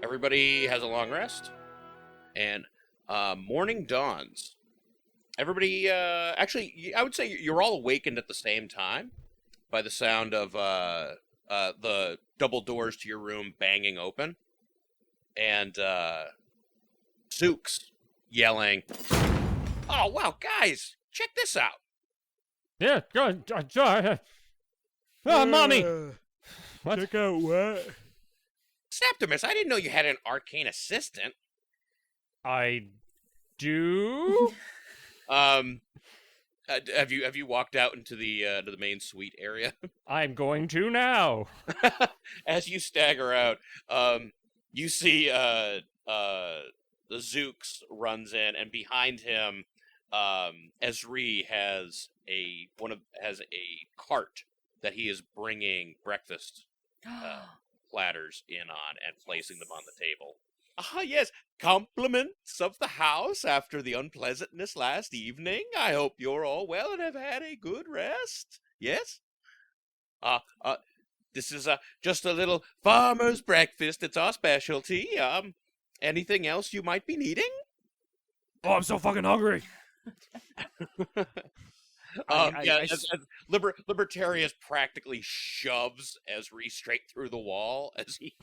Everybody has a long rest, and morning dawns. Everybody, actually, I would say you're all awakened at the same time by the sound of the double doors to your room banging open, and Zooks yelling, "Oh, wow, guys, check this out!" Yeah, go on. Oh, mommy! What? Check out what? Septimus, I didn't know you had an arcane assistant. I do? Have you walked out into the main suite area? I'm going to now. As you stagger out, you see the Zooks runs in, and behind him, Ezri has a cart that he is bringing breakfast platters in on and placing them on the table. Ah, yes, compliments of the house after the unpleasantness last evening. I hope you're all well and have had a good rest. Yes? This is just a little farmer's breakfast. It's our specialty. Anything else you might be needing? Oh, I'm so fucking hungry. As Libertarius practically shoves Ezri straight through the wall as he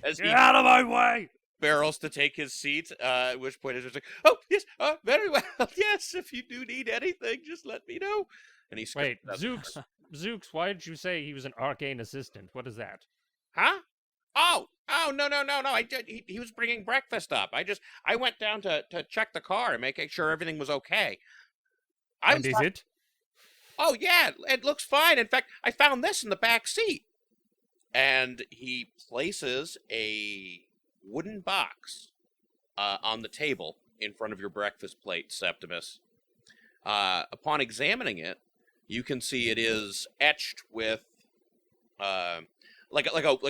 Get out of my way! barrels to take his seat, at which point is like, "Oh, yes, very well. Yes, if you do need anything, just let me know." And he Wait, Zooks, why did you say he was an arcane assistant? What is that? Huh? Oh, no. I did. He was bringing breakfast up. I went down to check the car and making sure everything was okay. And is it? Oh, yeah, it looks fine. In fact, I found this in the back seat. And he places a wooden box on the table in front of your breakfast plate, Septimus. Upon examining it, you can see it is etched with like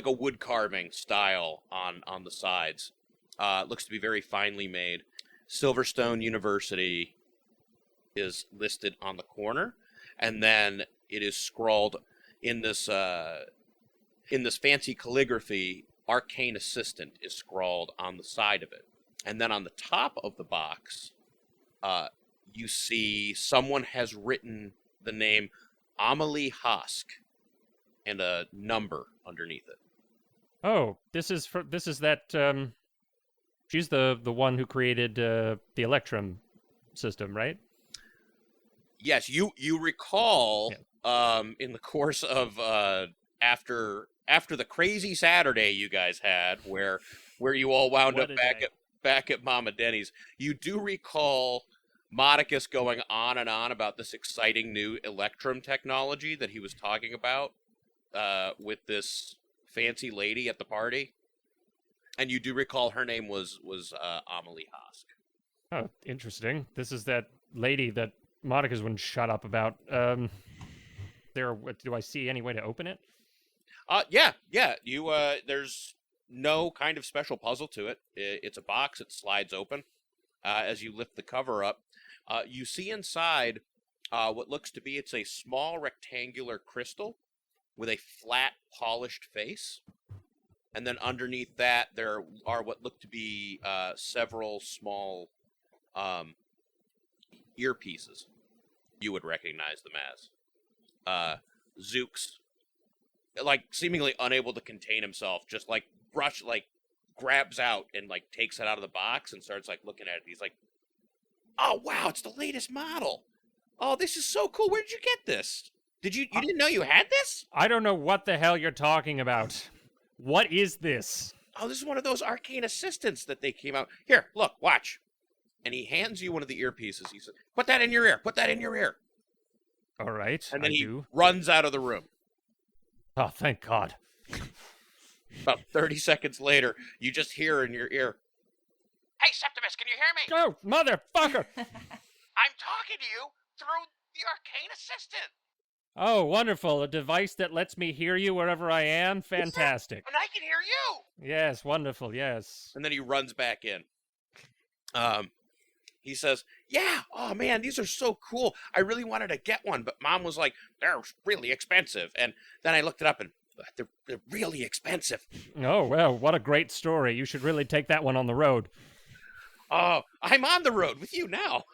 a wood carving style on the sides. Looks to be very finely made. Silverstone University is listed on the corner, and then it is scrawled in this fancy calligraphy. Arcane Assistant is scrawled on the side of it, and then on the top of the box, you see someone has written the name Amelie Hosk and a number underneath it. Oh, this is that. She's the one who created the Electrum system, right? Yes, you recall in the course of after the crazy Saturday you guys had, where you all wound up back at Mama Denny's, you do recall Modicus going on and on about this exciting new Electrum technology that he was talking about with this fancy lady at the party, and you do recall her name was Amelie Hosk. Oh, interesting. This is that lady that Modicus wouldn't shut up about. Do I see any way to open it? Yeah. You there's no kind of special puzzle to it. It's a box. It slides open. As you lift the cover up, you see inside what looks to be it's a small rectangular crystal with a flat, polished face. And then underneath that, there are what look to be several small earpieces. You would recognize them as. Zooks, like seemingly unable to contain himself, just grabs out and takes it out of the box and starts looking at it. He's like, "Oh wow, it's the latest model. Oh, this is so cool. Where did you get this? You didn't know you had this?" I don't know what the hell you're talking about. What is this? "Oh, this is one of those arcane assistants that they came out. Here, look, watch." And he hands you one of the earpieces. He says, "Put that in your ear. Put that in your ear." All right, and then I he do. runs out of the room. Oh, thank God. About 30 seconds later, you just hear in your ear, "Hey, Septimus, can you hear me?" Oh, motherfucker! "I'm talking to you through the arcane assistant." Oh, wonderful. A device that lets me hear you wherever I am? Fantastic. "And I can hear you." Yes, wonderful, yes. And then he runs back in. He says, "Yeah, oh man, these are so cool. I really wanted to get one, but Mom was like, they're really expensive." And then I looked it up, and they're really expensive. Oh, well, what a great story. You should really take that one on the road. Oh, I'm on the road with you now.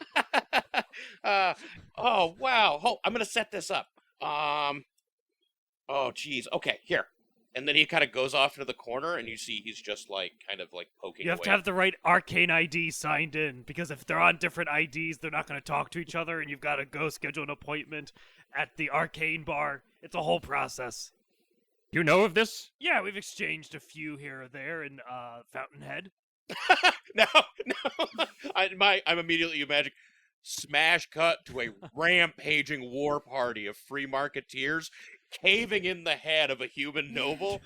Oh, wow. Oh, I'm going to set this up. Oh, geez. Okay, here. And then he kind of goes off into the corner, and you see he's just, like, kind of, like, poking You have away. to have the right Arcane ID signed in, because if they're on different IDs, they're not going to talk to each other, and you've got to go schedule an appointment at the Arcane bar. It's a whole process. You know of this? Yeah, we've exchanged a few here or there in Fountainhead. No. I'm immediately imagining smash cut to a rampaging war party of free marketeers caving in the head of a human noble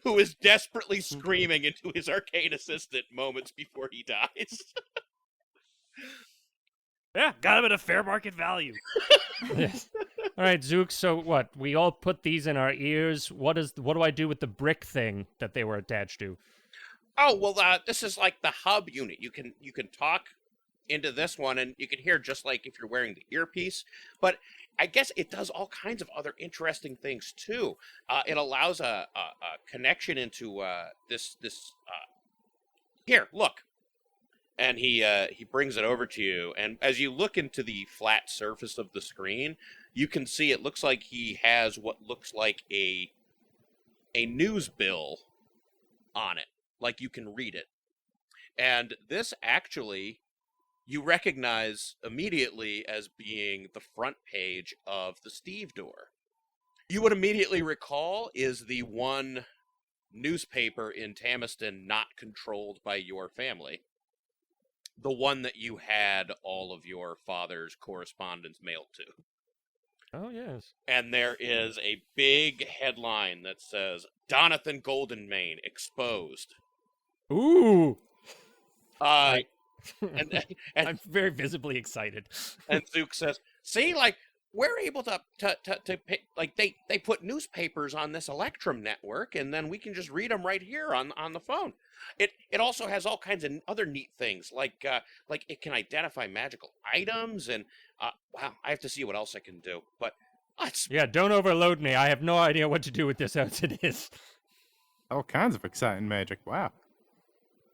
who is desperately screaming into his arcane assistant moments before he dies. Yeah, got him at a fair market value. Yes. All right, Zook, so what? We all put these in our ears. What do I do with the brick thing that they were attached to? Oh, well, this is like the hub unit. You can talk into this one, and you can hear just like if you're wearing the earpiece. But I guess it does all kinds of other interesting things, too. It allows a connection into this. Here, look. And he brings it over to you. And as you look into the flat surface of the screen, you can see it looks like he has what looks like a news bill on it. Like you can read it. And this actually, you recognize immediately as being the front page of the Steve door. You would immediately recall is the one newspaper in Tamiston not controlled by your family. The one that you had all of your father's correspondence mailed to. Oh, yes. And there is a big headline that says, Donathan Goldenmane exposed. Ooh! And I'm very visibly excited. And Zook says, see, like, we're able to pick, like, they put newspapers on this Electrum network, and then we can just read them right here on the phone. It also has all kinds of other neat things, like it can identify magical items, and, wow, I have to see what else I can do. But, yeah, don't overload me. I have no idea what to do with this as it is. All kinds of exciting magic. Wow.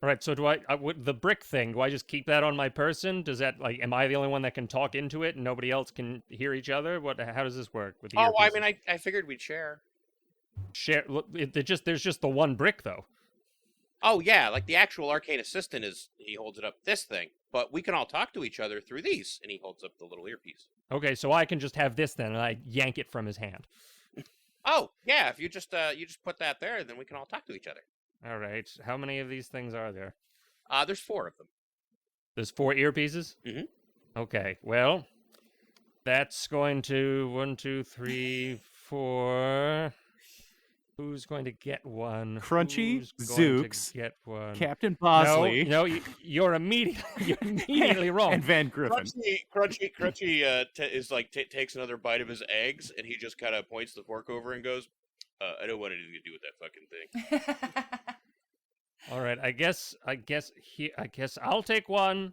All right, so the brick thing, do I just keep that on my person? Does that, like, am I the only one that can talk into it and nobody else can hear each other? How does this work with the oh, I earpieces? mean, I figured we'd share. Share, there's just the one brick, though. Oh, yeah, like the actual arcane assistant he holds it up this thing, but we can all talk to each other through these, and he holds up the little earpiece. Okay, so I can just have this then, and I yank it from his hand. Oh, yeah, if you just put that there, then we can all talk to each other. All right, how many of these things are there? There's 4 of them. There's 4 earpieces? Mm-hmm. Okay, well, that's going to 1, 2, 3, 4... Who's going to get one? Crunchy, Who's going Zooks, to get one? Captain Bosley. No, you're immediately wrong. And Van Griffin. Crunchy is like takes another bite of his eggs, and he just kind of points the fork over and goes, "I don't want anything to do with that fucking thing." All right, I guess I'll take one.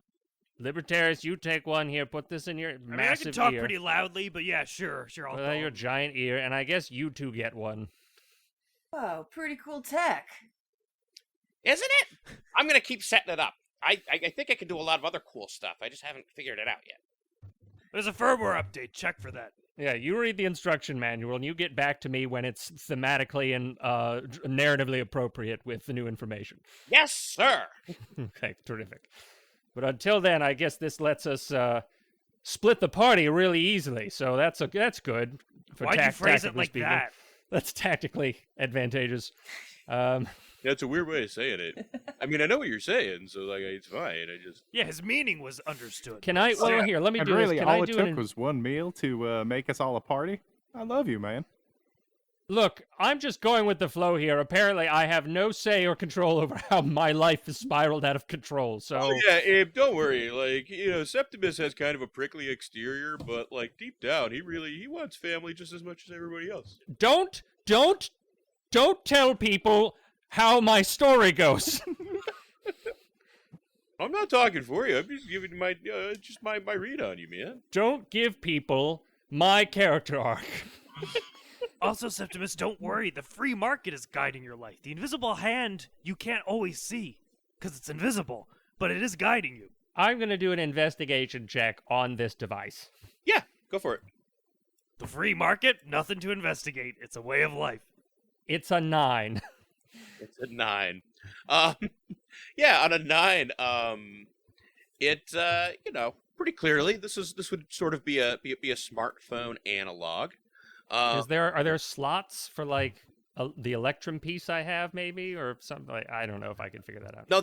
Libertarius, you take one here. Put this in your massive ear. I can talk pretty loudly, but yeah, sure, I'll Put go. your giant ear, and I guess you 2 get one. Whoa, pretty cool tech. Isn't it? I'm gonna keep setting it up. I think I can do a lot of other cool stuff. I just haven't figured it out yet. There's a firmware update. Check for that. Yeah, you read the instruction manual, and you get back to me when it's thematically and narratively appropriate with the new information. Yes, sir. Okay, terrific. But until then, I guess this lets us split the party really easily. So that's good. Why'd you phrase it like speaking. that? That's tactically advantageous. That's a weird way of saying it. I mean, I know what you're saying, so like it's fine. Yeah, his meaning was understood. Can I? Well, here, let me And do really, this. Can all I it do took was one meal to make us all a party. I love you, man. Look, I'm just going with the flow here. Apparently, I have no say or control over how my life is spiraled out of control. So, Oh yeah, Abe, don't worry. Like, Septimus has kind of a prickly exterior, but like deep down, he wants family just as much as everybody else. don't tell people how my story goes. I'm not talking for you. I'm just giving my read on you, man. Don't give people my character arc. Also, Septimus, don't worry. The free market is guiding your life. The invisible hand you can't always see because it's invisible, but it is guiding you. I'm going to do an investigation check on this device. Yeah, go for it. The free market, nothing to investigate. It's a way of life. It's a 9. It's a 9. Yeah, on a 9, it pretty clearly this would sort of be a smartphone analog. Are there slots for like the Electrum piece I have maybe or something? I don't know if I can figure that out. No,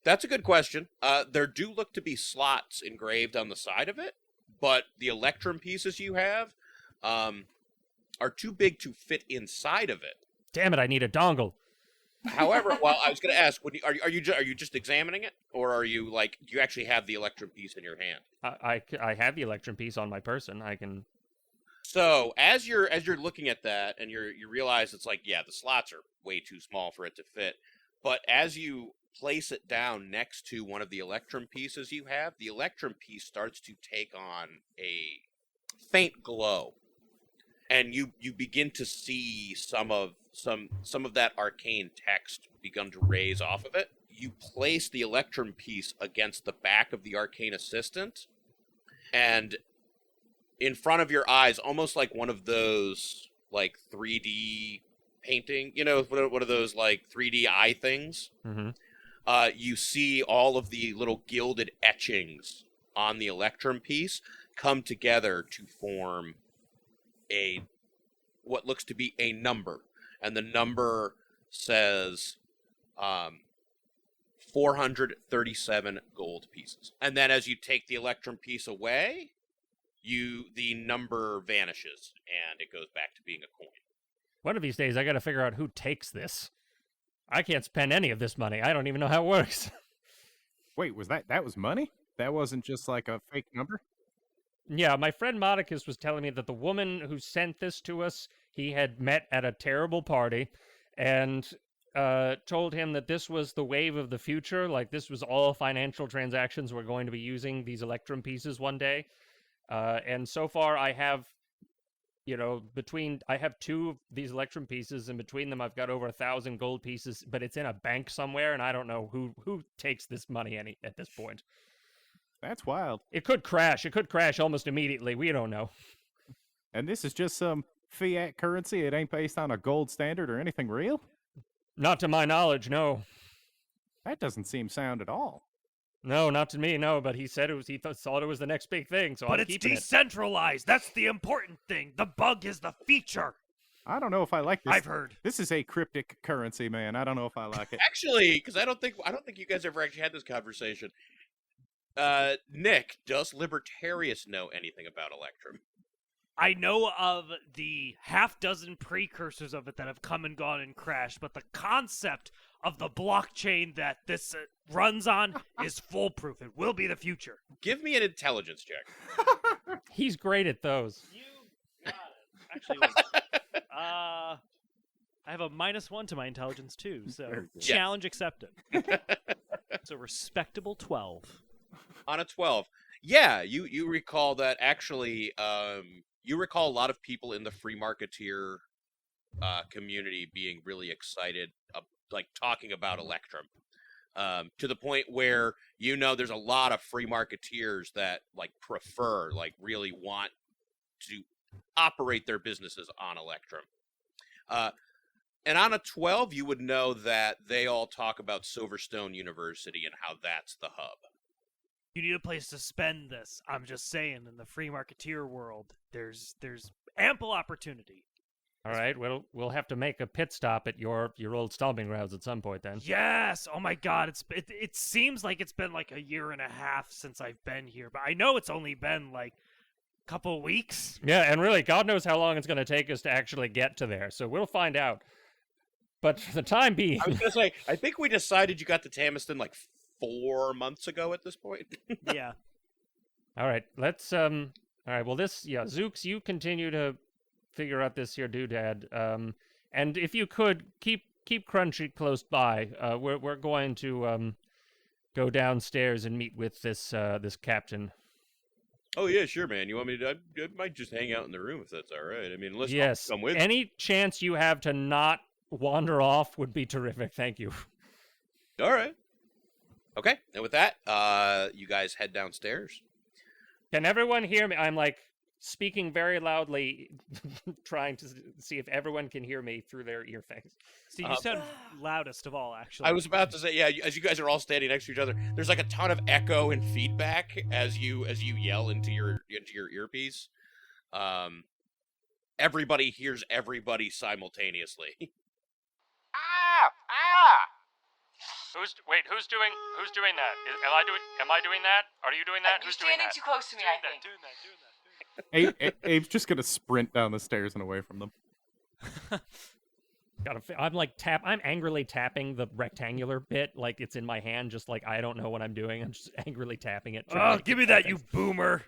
that's a good question. There do look to be slots engraved on the side of it, but the Electrum pieces you have are too big to fit inside of it. Damn it! I need a dongle. However, well, I was going to ask, are you just examining it, or are you like, do you actually have the Electrum piece in your hand? I have the Electrum piece on my person. I can. So as you're looking at that, and you realize it's like, yeah, the slots are way too small for it to fit. But as you place it down next to one of the Electrum pieces you have, the Electrum piece starts to take on a faint glow, and you begin to see some of that arcane text begun to raise off of it. You place the Electrum piece against the back of the arcane assistant, and in front of your eyes, almost like one of those like 3D painting, one of those like 3D eye things. Mm-hmm. You see all of the little gilded etchings on the Electrum piece come together to form what looks to be a number. And the number says 437 gold pieces. And then as you take the Electrum piece away, the number vanishes, and it goes back to being a coin. One of these days, I got to figure out who takes this. I can't spend any of this money. I don't even know how it works. Wait, was that was money? That wasn't just like a fake number? Yeah, my friend Modicus was telling me that the woman who sent this to us, he had met at a terrible party, and told him that this was the wave of the future. Like, this was all financial transactions were going to be using these Electrum pieces one day. And so far, I have, I have 2 of these Electrum pieces, and between them, I've got over 1,000 gold pieces, but it's in a bank somewhere, and I don't know who takes this money at this point. That's wild. It could crash. It could crash almost immediately. We don't know. And this is just some fiat currency. It ain't based on a gold standard or anything real? Not to my knowledge, no. That doesn't seem sound at all. No, not to me, no, but he said he thought it was the next big thing, so but I'm keeping it. But it's decentralized. That's the important thing. The bug is the feature. I don't know if I like this. I've heard. This is a cryptic currency, man. I don't know if I like it. Actually, because I don't think you guys ever actually had this conversation. Nick, does Libertarius know anything about Electrum? I know of the half-dozen precursors of it that have come and gone and crashed, but the concept of the blockchain that this runs on is foolproof. It will be the future. Give me an intelligence check. He's great at those. You got it. Actually, I have a -1 to my intelligence, too, so challenge accepted. So respectable 12. On a 12. Yeah, you recall that actually, you recall a lot of people in the free marketeer community being really excited, like talking about Electrum, to the point where, there's a lot of free marketeers that really want to operate their businesses on Electrum. And on a 12, you would know that they all talk about Silverstone University and how that's the hub. You need a place to spend this. I'm just saying, in the free marketeer world, there's ample opportunity. All right, we'll have to make a pit stop at your old stomping grounds at some point then. Yes! Oh my god, it seems like it's been like a year and a half since I've been here, but I know it's only been like a couple weeks. Yeah, and really, God knows how long it's going to take us to actually get to there, so we'll find out. But for the time being... I was going to say, I think we decided you got to Tamiston like 4 months ago at this point. Yeah. All right, let's all right, well Zooks, you continue to figure out this here doodad. And if you could keep Crunchy close by. We're going to go downstairs and meet with this captain. Oh yeah, sure, man. You want me to? I might just hang out in the room if that's all right. I mean, unless you Yes. come with. Any chance you have to not wander off would be terrific. Thank you. All right. Okay. And with that, you guys head downstairs. Can everyone hear me? I'm like speaking very loudly, trying to see if everyone can hear me through their ear things. See, you sound loudest of all, actually. I was about to say, yeah. As you guys are all standing next to each other, there's like a ton of echo and feedback as you yell into your earpiece. Everybody hears everybody simultaneously. Who's doing that? Am I doing that? Are you doing that? You're standing too close to me, I think. Abe's just gonna sprint down the stairs and away from them. I'm angrily tapping the rectangular bit like it's in my hand, just like I don't know what I'm doing. I'm just angrily tapping it. Oh, give me that, you boomer!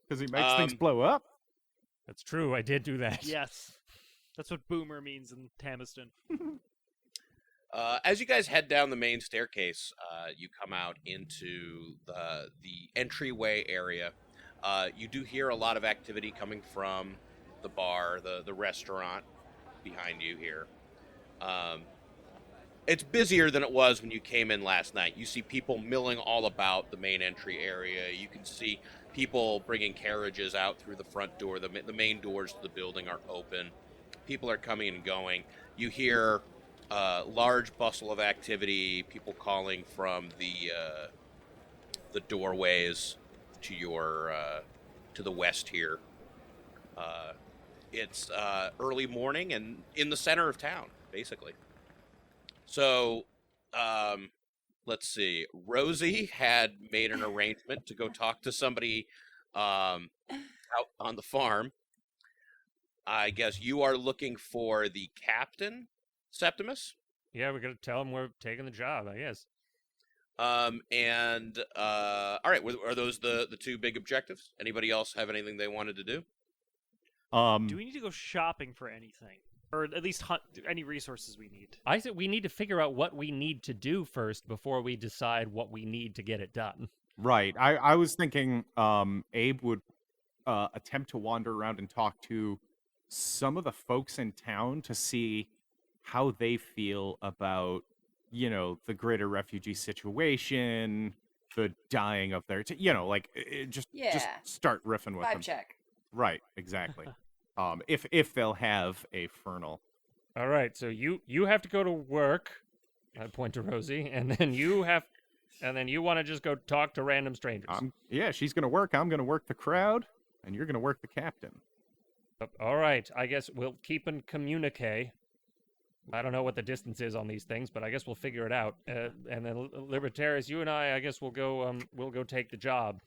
Because he makes things blow up. That's true. I did do that. Yes. That's what boomer means in Tamiston. As you guys head down the main staircase, you come out into the entryway area. You do hear a lot of activity coming from the bar, the restaurant behind you here. It's busier than it was when you came in last night. You see people milling all about the main entry area. You can see people bringing carriages out through the front door. The main doors to the building are open. People are coming and going. You hear large bustle of activity, people calling from the doorways to your to the west here. It's early morning and in the center of town, basically. So, let's see. Rosie had made an arrangement to go talk to somebody out on the farm. I guess you are looking for the captain, Septimus? Yeah, we're gonna tell him we're taking the job, I guess. All right. Are those the two big objectives? Anybody else have anything they wanted to do? Do we need to go shopping for anything? Or at least hunt any resources we need? I said we need to figure out what we need to do first before we decide what we need to get it done. Right. I was thinking Abe would attempt to wander around and talk to some of the folks in town to see how they feel about, the greater refugee situation, the dying of their, just start riffing with them. Vibe check. Right, exactly. If they'll have a Fernal. All right, so you have to go to work. I point to Rosie, and then you want to just go talk to random strangers. Yeah, she's gonna work. I'm gonna work the crowd, and you're gonna work the captain. All right, I guess we'll keep in communique. I don't know what the distance is on these things, but I guess we'll figure it out. And then Libertarius, you and I guess we'll go take the job.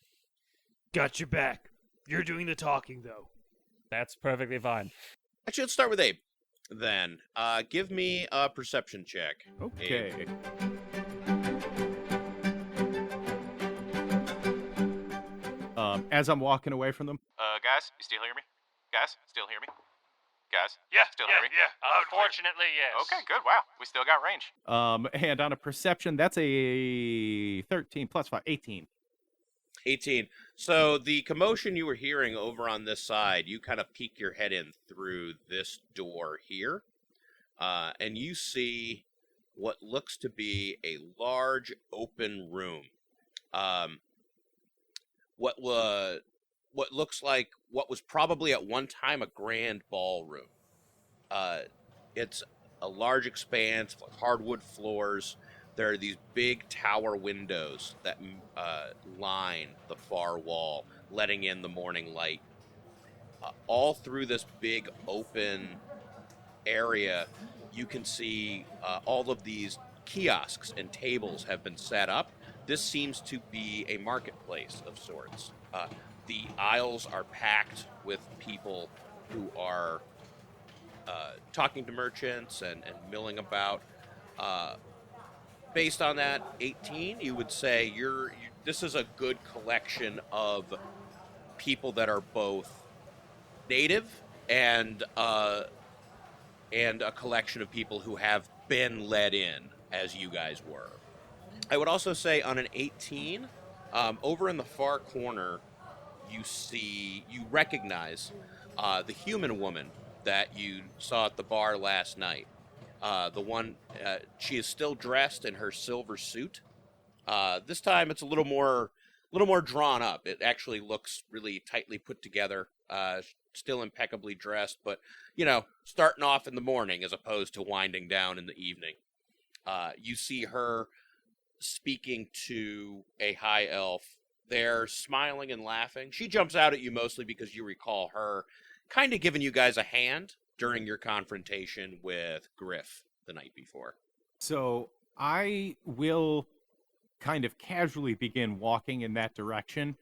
Got your back. You're doing the talking, though. That's perfectly fine. Actually, let's start with Abe. Then, give me a perception check. Okay. Abe. As I'm walking away from them. Guys, you still hear me? Guys, still hear me? Guys, Yeah, still hear me? Unfortunately, yes. Okay, good. Wow, we still got range. And on a perception, that's a 13 plus 5, 18. 18. So the commotion you were hearing over on this side, you kind of peek your head in through this door here, and you see what looks to be a large open room. What looks like what was probably at one time a grand ballroom. It's a large expanse, hardwood floors. There are these big tower windows that line the far wall, letting in the morning light. All through this big open area, you can see all of these kiosks and tables have been set up. This seems to be a marketplace of sorts. The aisles are packed with people who are talking to merchants and milling about. Based on that 18, you would say this is a good collection of people that are both native and a collection of people who have been let in, as you guys were. I would also say on an 18, Over in the far corner, you recognize the human woman that you saw at the bar last night. She is still dressed in her silver suit. This time it's a little more drawn up. It actually looks really tightly put together. Still impeccably dressed, but starting off in the morning as opposed to winding down in the evening. You see her speaking to a high elf. They're smiling and laughing. She jumps out at you mostly because you recall her kind of giving you guys a hand during your confrontation with Griff the night before. So I will kind of casually begin walking in that direction,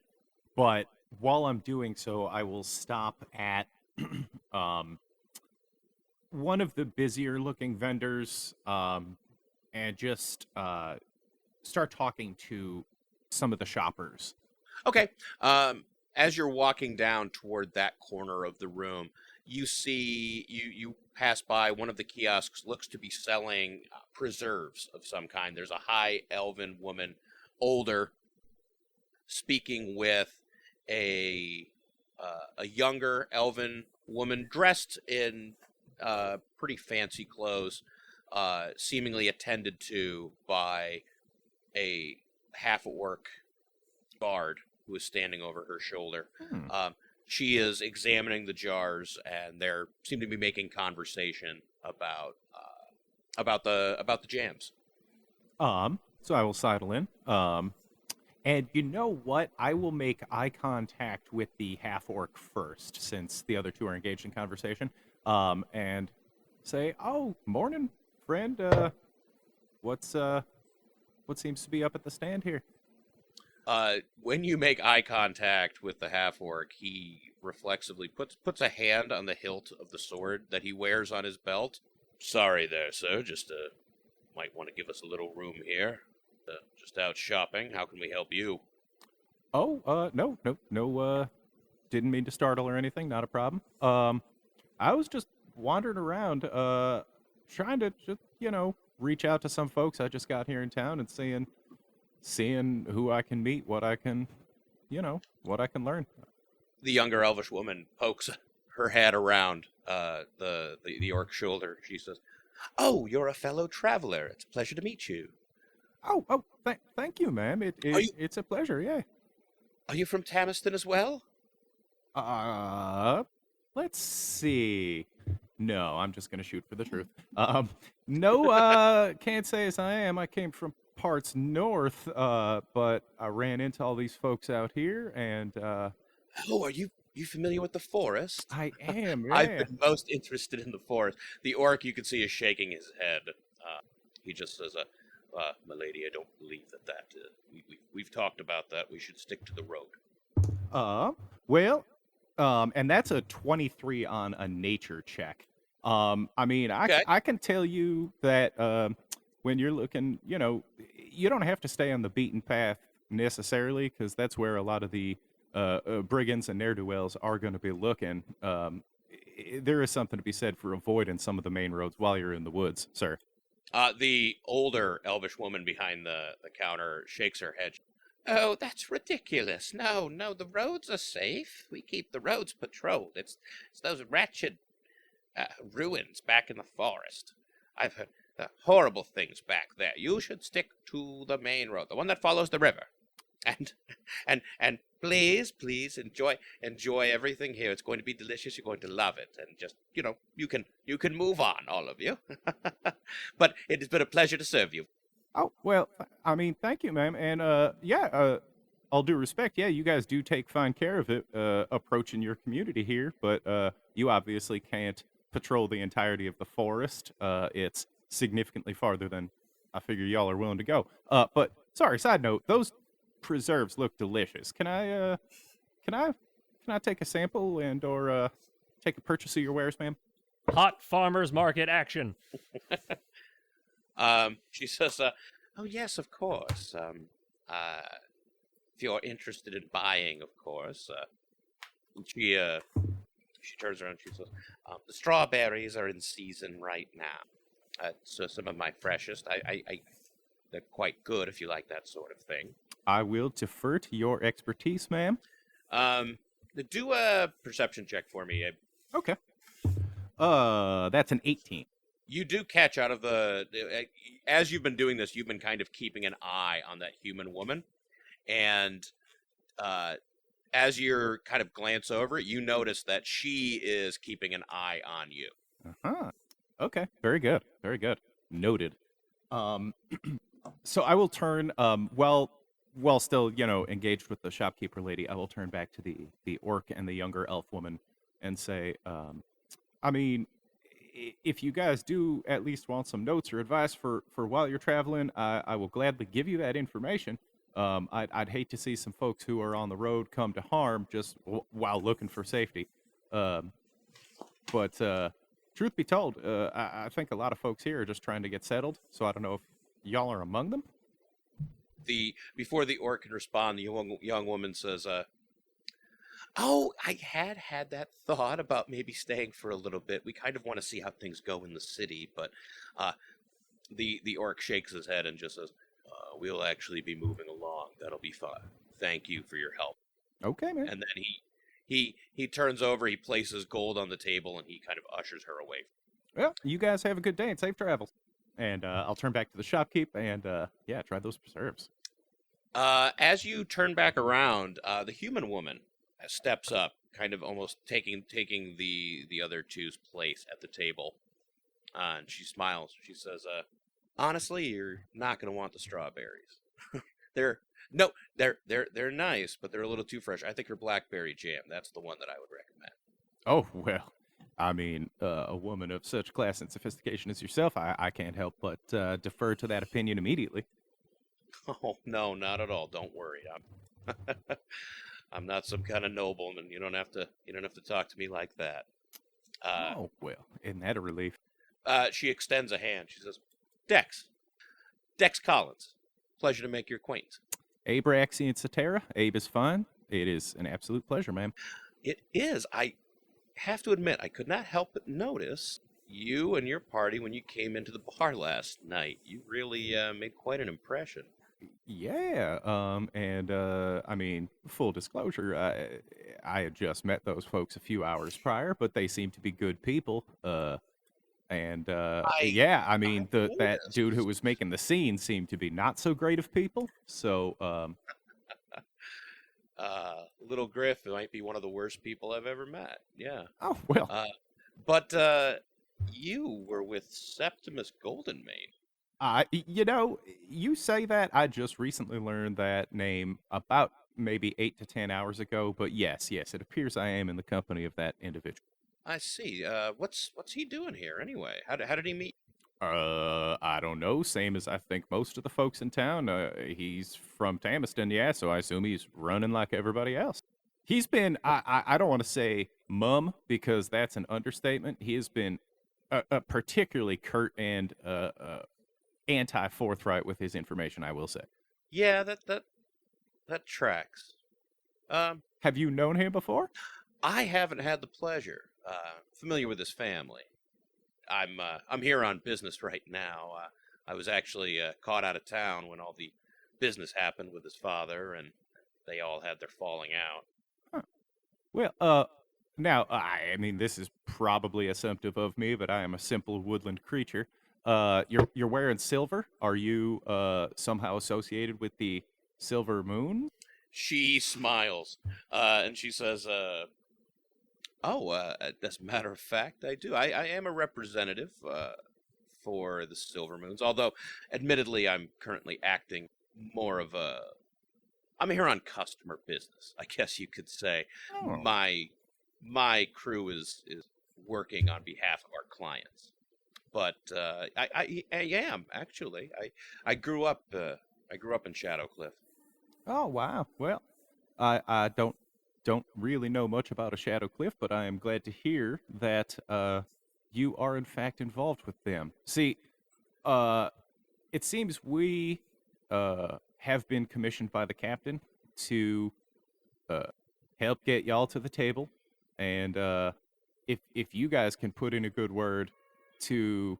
but while I'm doing so, I will stop at one of the busier looking vendors and just start talking to some of the shoppers. Okay. As you're walking down toward that corner of the room, you see you pass by one of the kiosks. Looks to be selling preserves of some kind. There's a high elven woman, older, speaking with a younger elven woman dressed in pretty fancy clothes, seemingly attended to by a half-orc guard who is standing over her shoulder. She is examining the jars, and they seem to be making conversation about the jams. So I will sidle in. And you know what? I will make eye contact with the half-orc first, since the other two are engaged in conversation. And say, "Oh, morning, friend. What seems to be up at the stand here?" When you make eye contact with the half-orc, he reflexively puts a hand on the hilt of the sword that he wears on his belt. "Sorry there, sir. Just might want to give us a little room here. Just out shopping. How can we help you?" Oh, no. Didn't mean to startle or anything. Not a problem. I was just wandering around, trying to just, reach out to some folks I just got here in town and seeing who I can meet, what I can learn. The younger elvish woman pokes her head around the orc's shoulder. She says, "Oh, you're a fellow traveler. It's a pleasure to meet you." Oh, thank you, ma'am. It's a pleasure, yeah. Are you from Tamiston as well? Let's see. No, I'm just gonna shoot for the truth. No, can't say as I am. I came from parts north, but I ran into all these folks out here, and Oh, are you familiar with the forest? I am. Yeah. I've been most interested in the forest. The orc, you can see, is shaking his head. He just says, "Milady, I don't believe that we've talked about that. We should stick to the road." Well, and that's a 23 on a nature check. I mean, Okay. I can tell you that when you're looking, you don't have to stay on the beaten path necessarily, because that's where a lot of the brigands and ne'er-do-wells are going to be looking. There is something to be said for avoiding some of the main roads while you're in the woods, sir. The older elvish woman behind the counter shakes her head. "Oh, that's ridiculous. No, the roads are safe. We keep the roads patrolled. It's those wretched ruins back in the forest. I've heard horrible things back there. You should stick to the main road, the one that follows the river. And please enjoy everything here. It's going to be delicious. You're going to love it. And just, you can move on, all of you. But it has been a pleasure to serve you." Oh, well, I mean, thank you, ma'am. And, all due respect, yeah, you guys do take fine care of it, approaching your community here, but you obviously can't patrol the entirety of the forest. It's significantly farther than I figure y'all are willing to go. But, sorry, side note, those preserves look delicious. Can I take a sample or take a purchase of your wares, ma'am? Hot farmers market action. She says, "Oh, yes, of course. If you're interested in buying, of course." She turns around and she says, "The strawberries are in season right now. So some of my freshest. they're quite good if you like that sort of thing. I will defer to your expertise, ma'am. Do a perception check for me. Okay. That's an 18. You do catch out of as you've been doing this, you've been kind of keeping an eye on that human woman, and as you're kind of glance over it, you notice that she is keeping an eye on you. Uh-huh. Okay. Very good. Very good. Noted. So I will turn, while still, engaged with the shopkeeper lady, I will turn back to the orc and the younger elf woman and say, I mean, if you guys do at least want some notes or advice for while you're traveling, I will gladly give you that information. I'd hate to see some folks who are on the road come to harm just while looking for safety. But truth be told, I think a lot of folks here are just trying to get settled. So I don't know if y'all are among them. Before the orc can respond, the young woman says, "Oh, I had that thought about maybe staying for a little bit. We kind of want to see how things go in the city." But the orc shakes his head and just says, "We'll actually be moving along. That'll be fun. Thank you for your help." Okay, man. And then he turns over, he places gold on the table, and he kind of ushers her away. Well, you guys have a good day and safe travels. And I'll turn back to the shopkeep and, try those preserves. As you turn back around, the human woman steps up, kind of almost taking the other two's place at the table. And she smiles. She says, "Honestly, you're not going to want the strawberries. They're nice, but they're a little too fresh. I think her blackberry jam, that's the one that I would recommend." Oh, well, I mean, a woman of such class and sophistication as yourself, I can't help but defer to that opinion immediately. Oh, no, not at all. Don't worry. I'm not some kind of nobleman. You don't have to talk to me like that. Oh, well, isn't that a relief? She extends a hand. She says, Dex Collins. Pleasure to make your acquaintance." Abraxy and Satarra. Abe is fine. It is an absolute pleasure, ma'am. It is. I have to admit, I could not help but notice you and your party when you came into the bar last night. You really made quite an impression. Yeah, I mean, full disclosure, I had just met those folks a few hours prior, but they seem to be good people. I mean, that noticed. dude who was making the scene seemed to be not so great of people. So, Little Griff might be one of the worst people I've ever met. Yeah. oh well. But you were with Septimus Goldenmane. You say that. I just recently learned that name about maybe 8 to 10 hours ago. But yes, it appears I am in the company of that individual. I see. What's he doing here anyway? How did he meet? I don't know. Same as I think most of the folks in town. He's from Tamiston, yeah, so I assume he's running like everybody else. He's been, I don't want to say mum, because that's an understatement. He has been particularly curt and anti-forthright with his information, I will say. Yeah, that tracks. Have you known him before? I haven't had the pleasure. Familiar with his family. I'm here on business right now. I was actually caught out of town when all the business happened with his father, and they all had their falling out. Huh. Well, now, I mean, this is probably assumptive of me, but I am a simple woodland creature. You're wearing silver. Are you somehow associated with the Silver Moon? She smiles, and she says, as a matter of fact, I do. I am a representative for the Silver Moons, although, admittedly, I'm currently acting more of I'm here on customer business, I guess you could say. Oh. My crew is working on behalf of our clients. But I am, actually. I grew up in Shadowcliff. Oh, wow. Well, I don't really know much about a Shadowcliff, but I am glad to hear that you are in fact involved with them. See, it seems we have been commissioned by the captain to help get y'all to the table, and if you guys can put in a good word to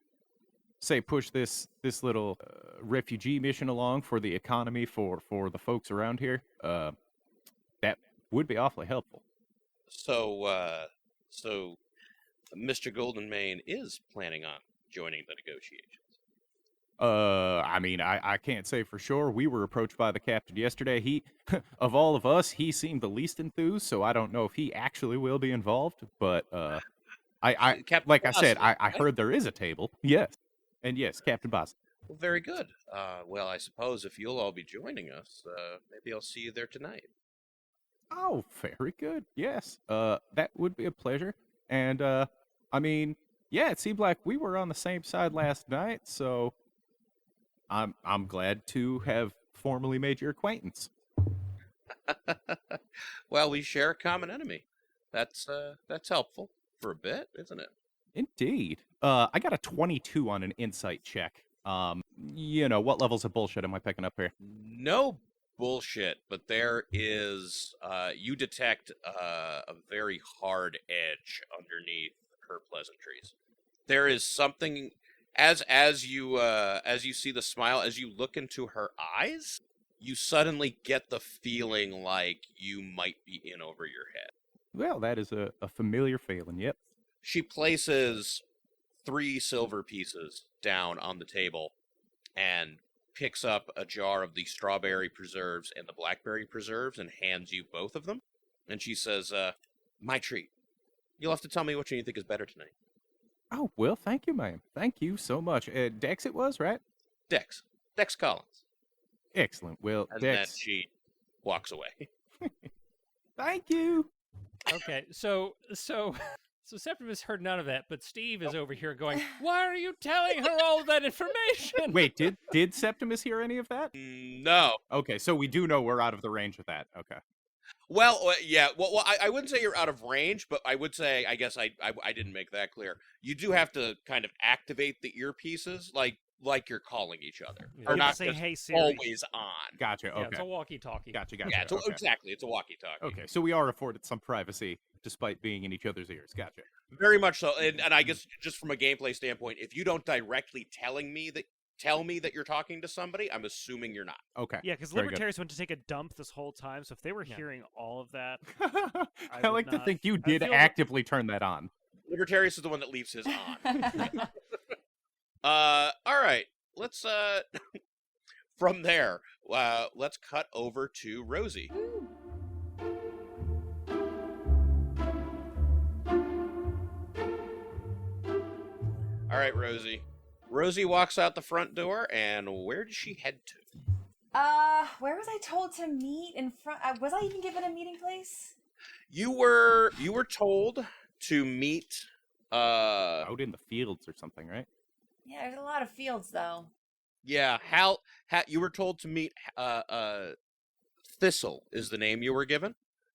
say push this little refugee mission along for the economy for the folks around here, that would be awfully helpful. So Mr. Goldenmane is planning on joining the negotiations. I mean, I can't say for sure. We were approached by the captain yesterday. He, of all of us, he seemed the least enthused, so I don't know if he actually will be involved. But I Captain like I said, Bosley, I right? heard there is a table. Yes, and yes, Captain Bosley. Well, very good. Well, I suppose if you'll all be joining us, maybe I'll see you there tonight. Oh, very good. Yes, that would be a pleasure. And I mean, yeah, it seemed like we were on the same side last night, so I'm glad to have formally made your acquaintance. Well, we share a common enemy. That's helpful for a bit, isn't it? Indeed. I got a 22 on an insight check. What levels of bullshit am I picking up here? No bullshit, but there is you detect a very hard edge underneath her pleasantries. There is something as you see the smile, as you look into her eyes, you suddenly get the feeling like you might be in over your head. Well, that is a familiar feeling, yep. She places 3 silver pieces down on the table and picks up a jar of the strawberry preserves and the blackberry preserves and hands you both of them. And she says, my treat. You'll have to tell me which one you think is better tonight. Oh, well, thank you, ma'am. Thank you so much. Dex it was, right? Dex Collins. Excellent. Well, And then Dex, she walks away. thank you. Okay, so Septimus heard none of that, but Steve is over here going, "Why are you telling her all of that information?" Wait, did Septimus hear any of that? No. Okay, so we do know we're out of the range of that. Okay. Well, yeah. Well, I wouldn't say you're out of range, but I would say, I guess I didn't make that clear. You do have to kind of activate the earpieces, like you're calling each other. Yeah. Or You not say, just "Hey Siri." always on. Gotcha. Yeah, Okay. it's a walkie-talkie. Gotcha. Yeah, Okay. exactly. It's a walkie-talkie. Okay, so we are afforded some privacy despite being in each other's ears. Gotcha. Very much so. And I guess just from a gameplay standpoint, if you don't directly tell me that you're talking to somebody, I'm assuming you're not. Okay. Yeah, because Very good. Libertarius went to take a dump this whole time, so if they were hearing all of that, I would like to not- think you I did feel- actively turn that on. Libertarius is the one that leaves his on. All right. Let's from there, let's cut over to Rosie. All right, Rosie. Rosie walks out the front door, and where does she head to? Where was I told to meet in front? Was I even given a meeting place? You were told to meet. Out in the fields or something, right? Yeah, there's a lot of fields though. Yeah, Hal. You were told to meet. Thistle is the name you were given.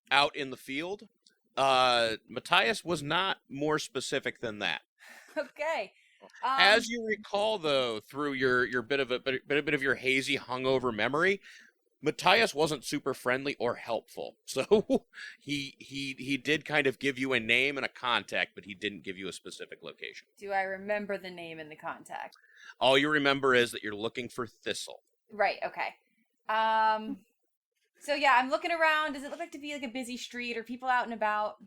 Out in the field. Matthias was not more specific than that. Okay. As you recall, though, through your bit of your hazy, hungover memory, Matthias wasn't super friendly or helpful. So he did kind of give you a name and a contact, but he didn't give you a specific location. Do I remember the name and the contact? All you remember is that you're looking for Thistle. Right. Okay. So yeah, I'm looking around. Does it look like to be like a busy street or people out and about?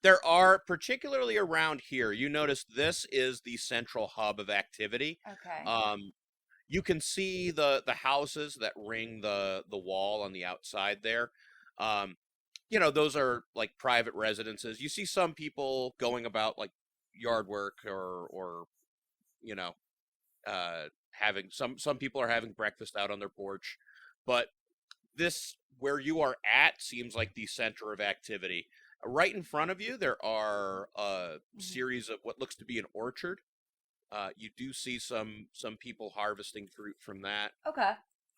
There are, particularly around here, you notice this is the central hub of activity. Okay. You can see the houses that ring the wall on the outside there. Those are like private residences. You see some people going about like yard work or having some people are having breakfast out on their porch. But this, where you are at, seems like the center of activity. Right in front of you, there are a series of what looks to be an orchard. You do see some people harvesting fruit from that. Okay.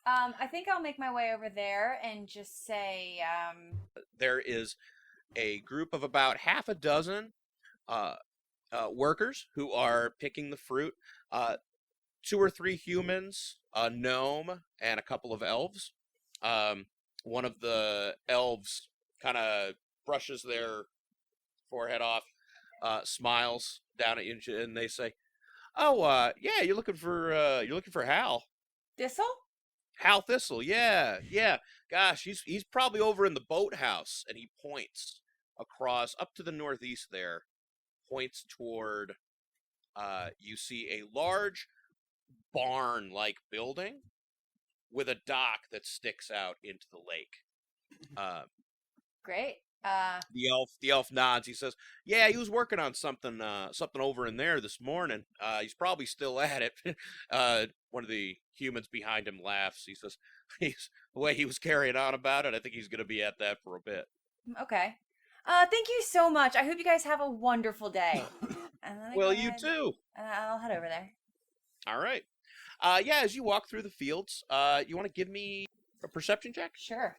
I think I'll make my way over there and just say, There is a group of about half a dozen workers who are picking the fruit. 2 or 3 humans, a gnome, and a couple of elves. One of the elves kind of brushes their forehead off, smiles down at you, and they say, Oh, yeah, you're looking for Hal. Thistle? Hal Thistle, yeah, yeah. Gosh, he's probably over in the boathouse, and he points across up to the northeast there, points toward you see a large barn-like building with a dock that sticks out into the lake. Great. The elf nods. He says, "Yeah, he was working on something over in there this morning. He's probably still at it." One of the humans behind him laughs. He says, "He's the way he was carrying on about it. I think he's going to be at that for a bit." Okay. Thank you so much. I hope you guys have a wonderful day. And then Well, you too. I'll head over there. All right. Yeah, as you walk through the fields, you want to give me a perception check? Sure.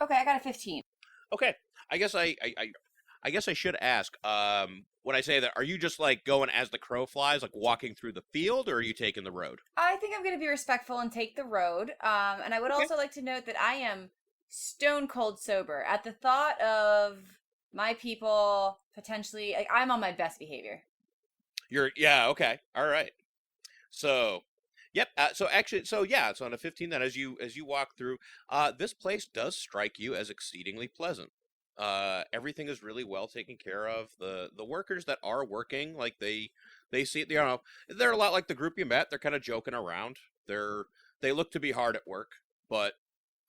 Okay, I got a 15. Okay. I guess I guess I should ask. When I say that, are you just like going as the crow flies, like walking through the field, or are you taking the road? I think I'm going to be respectful and take the road. And I would also like to note that I am stone cold sober at the thought of my people potentially. Like, I'm on my best behavior. Yeah. Okay. All right. So, yep. So on a 15 then, as you walk through, this place does strike you as exceedingly pleasant. Everything is really well taken care of. The workers that are working, like they see, they're a lot like the group you met. They're kind of joking around. They look to be hard at work, but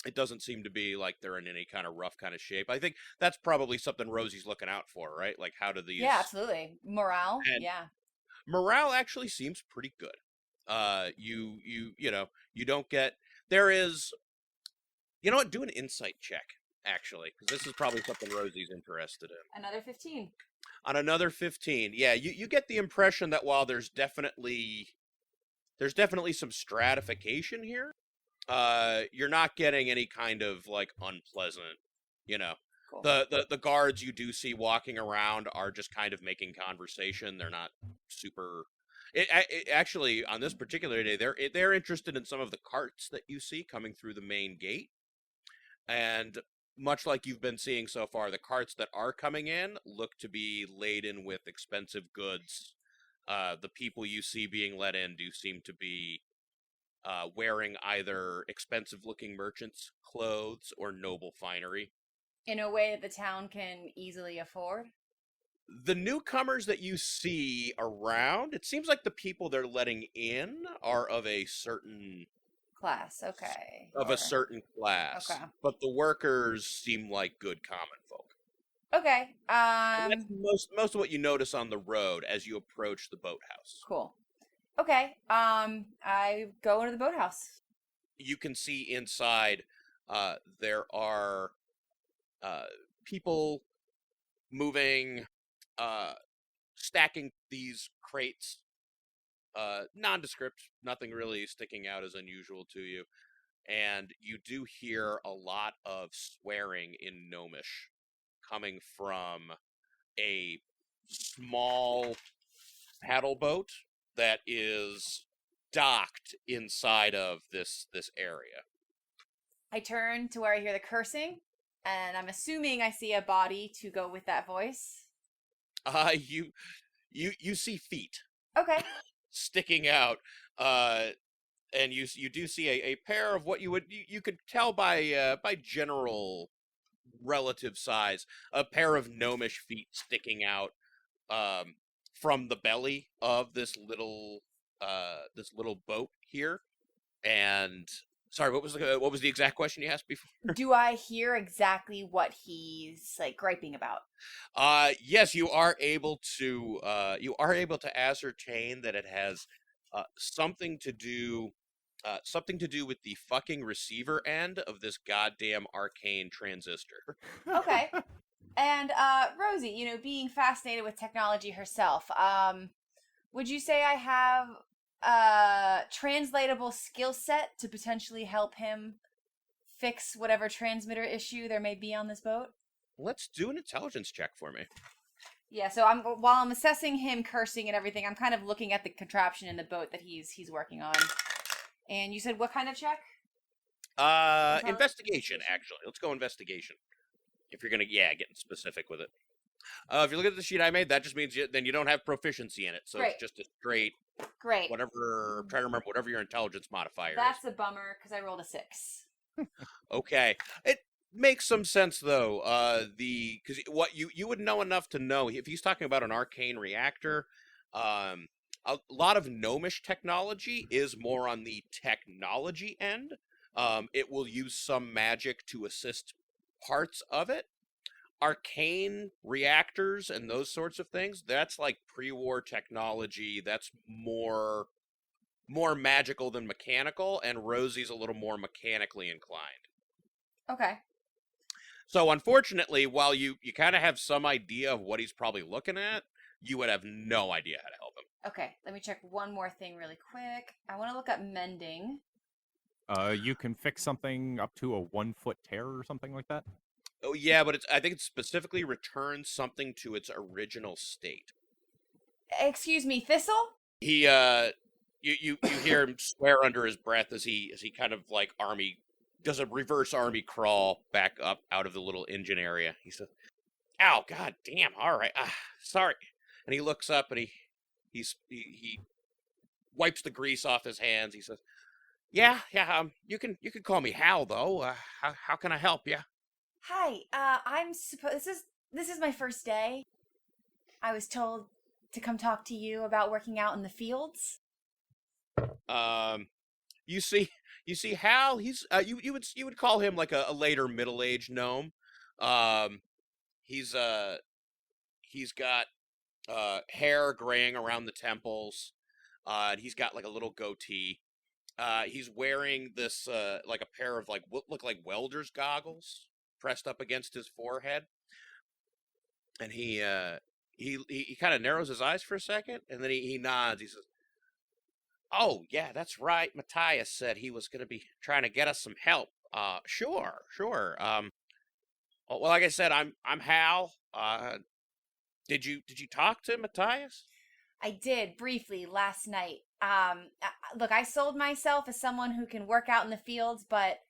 it doesn't seem to be like they're in any kind of rough kind of shape. I think that's probably something Rosie's looking out for, right? Like, how do these? Yeah, absolutely. Morale. Yeah. Morale actually seems pretty good. You don't get, there is, you know what, do an insight check, actually, because this is probably something Rosie's interested in. Another 15. On another 15, yeah, you get the impression that while there's definitely some stratification here, you're not getting any kind of, like, unpleasant, Cool. The guards you do see walking around are just kind of making conversation. They're not super. It actually, on this particular day, they're interested in some of the carts that you see coming through the main gate, and much like you've been seeing so far, the carts that are coming in look to be laden with expensive goods. The people you see being let in do seem to be wearing either expensive-looking merchants' clothes or noble finery. In a way that the town can easily afford? The newcomers that you see around, it seems like the people they're letting in are of a certain Class, okay. a certain class. Okay. But the workers seem like good common folk. Okay. And that's most of what you notice on the road as you approach the boathouse. Cool. Okay. I go into the boathouse. You can see inside there are people moving, stacking these crates. Nondescript, nothing really sticking out as unusual to you. And you do hear a lot of swearing in Gnomish coming from a small paddle boat that is docked inside of this area. I turn to where I hear the cursing, and I'm assuming I see a body to go with that voice. You see feet Okay. sticking out, and you do see a pair of what you could tell by general relative size, a pair of gnomish feet sticking out from the belly of this little boat here. And sorry, what was the exact question you asked before? Do I hear exactly what he's like griping about? Yes, you are able to ascertain that it has something to do with the fucking receiver end of this goddamn arcane transistor. Okay. And Rosie, being fascinated with technology herself, would you say I have a translatable skill set to potentially help him fix whatever transmitter issue there may be on this boat? Let's do an intelligence check for me. Yeah, so while I'm assessing him cursing and everything, I'm kind of looking at the contraption in the boat that he's working on. And you said what kind of check? Investigation, actually. Let's go investigation. If you're gonna, getting specific with it. If you look at the sheet I made, that just means then you don't have proficiency in it, so Great. It's just a straight Great. Whatever, I'm trying to remember whatever your intelligence modifier That's a bummer because I rolled a 6. is. Okay. It makes some sense though. Because what you would know enough to know if he's talking about an arcane reactor. A lot of gnomish technology is more on the technology end. It will use some magic to assist parts of it. Arcane reactors and those sorts of things, that's like pre-war technology. That's more magical than mechanical, and Rosie's a little more mechanically inclined. Okay. So unfortunately, while you kind of have some idea of what he's probably looking at, you would have no idea how to help him. Okay, let me check one more thing really quick. I want to look up mending. You can fix something up to a 1-foot tear or something like that. Oh yeah, but I think it specifically returns something to its original state. Excuse me, Thistle? He you hear him swear under his breath as he kind of like does a reverse army crawl back up out of the little engine area. He says, "Ow, god damn! All right, sorry." And he looks up and he wipes the grease off his hands. He says, "Yeah, you can call me Hal though. How can I help you?" Hi, this is my first day. I was told to come talk to you about working out in the fields. You see Hal. He's you would call him like a later middle-aged gnome. He's got hair graying around the temples. And he's got like a little goatee. He's wearing this like a pair of like what look like welder's goggles pressed up against his forehead. And he kind of narrows his eyes for a second, and then he nods. He says, "Oh yeah, that's right. Matthias said he was going to be trying to get us some help. Sure. Well, like I said, I'm Hal. Did you talk to Matthias?" I did briefly last night. Look, I sold myself as someone who can work out in the fields, but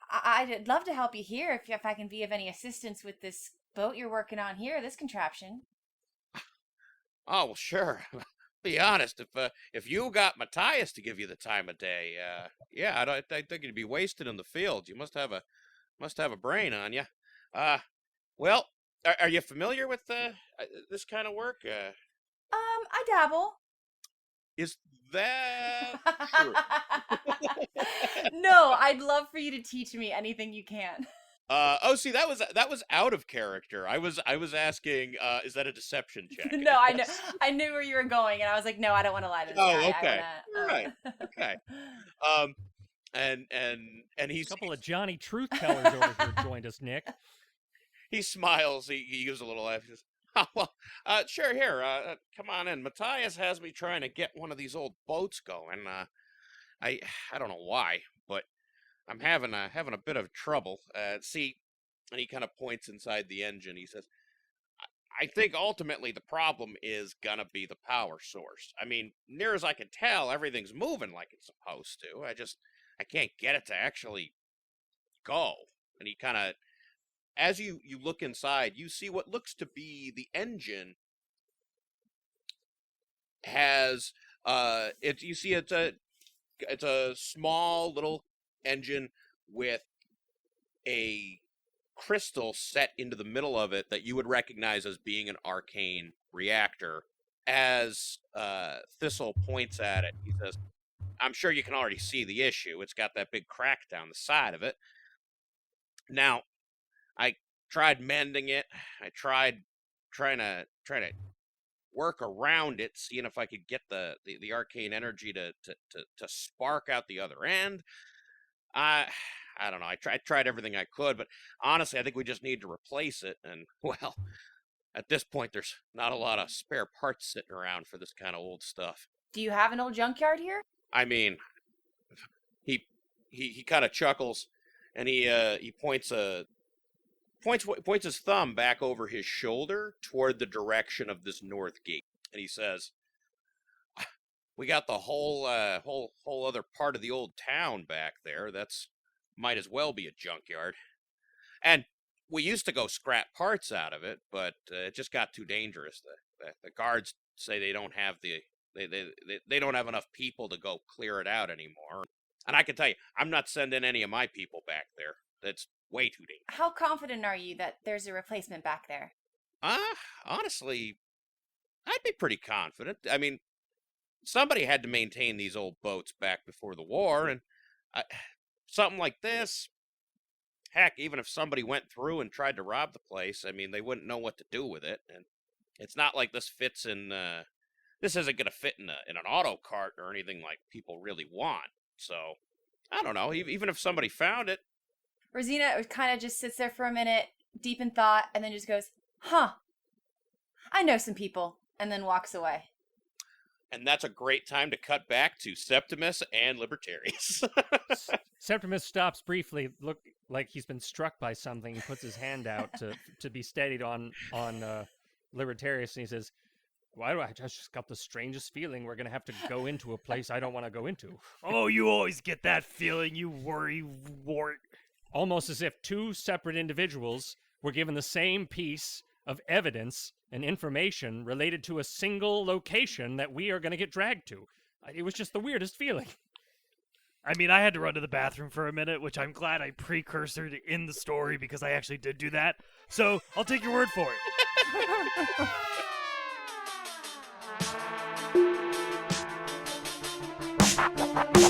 I'd love to help you here if I can be of any assistance with this boat you're working on here, this contraption. Oh well, sure. Be honest, if you got Matthias to give you the time of day, yeah, I think you'd be wasted in the field. You must have a brain on you. Well, are you familiar with this kind of work? I dabble. Is that true? No, I'd love for you to teach me anything you can. See, that was out of character. I was asking, is that a deception check? No, I knew where you were going, and I was like, no, I don't want to lie to this guy. Okay. Right. Okay. And he's A couple of Johnny Truth Tellers over here joined us, Nick. he smiles. He gives a little laugh. He says, "Oh, well, sure, here, come on in. Matthias has me trying to get one of these old boats going. I don't know why, but I'm having a bit of trouble. See," and he kind of points inside the engine. He says, "I think ultimately the problem is gonna be the power source. I mean, near as I can tell, everything's moving like it's supposed to. I can't get it to actually go." And he kind of, as you look inside, you see what looks to be the engine has it's a small little engine with a crystal set into the middle of it that you would recognize as being an arcane reactor. As Thistle points at it, he says, "I'm sure you can already see the issue. It's got that big crack down the side of it. Now, I tried mending it. I tried trying to work around it, seeing if I could get the arcane energy to spark out the other end. I don't know. I tried everything I could, but honestly, I think we just need to replace it. And well, at this point, there's not a lot of spare parts sitting around for this kind of old stuff." Do you have an old junkyard here? I mean, he kind of chuckles, and he points his thumb back over his shoulder toward the direction of this north gate, and he says, "We got the whole other part of the old town back there. That's might as well be a junkyard. And we used to go scrap parts out of it, but it just got too dangerous. The guards say they don't have the They don't have enough people to go clear it out anymore. And I can tell you, I'm not sending any of my people back there. That's way too dangerous. How confident are you that there's a replacement back there? Honestly, I'd be pretty confident. I mean, somebody had to maintain these old boats back before the war, and something like this, heck, even if somebody went through and tried to rob the place, I mean, they wouldn't know what to do with it. And it's not like this fits in, this isn't going to fit in an auto cart or anything like people really want. So, I don't know, even if somebody found it. Rosina kind of just sits there for a minute, deep in thought, and then just goes, huh, I know some people, and then walks away. And that's a great time to cut back to Septimus and Libertarius. Septimus stops briefly, look like he's been struck by something. He puts his hand out to be steadied on Libertarius, and he says, "Why do I just got the strangest feeling we're gonna have to go into a place I don't want to go into?" Oh, you always get that feeling, you worry wart. Almost as if two separate individuals were given the same piece of evidence and information related to a single location that we are going to get dragged to. It was just the weirdest feeling. I mean, I had to run to the bathroom for a minute, which I'm glad I precursored in the story because I actually did do that. So I'll take your word for it.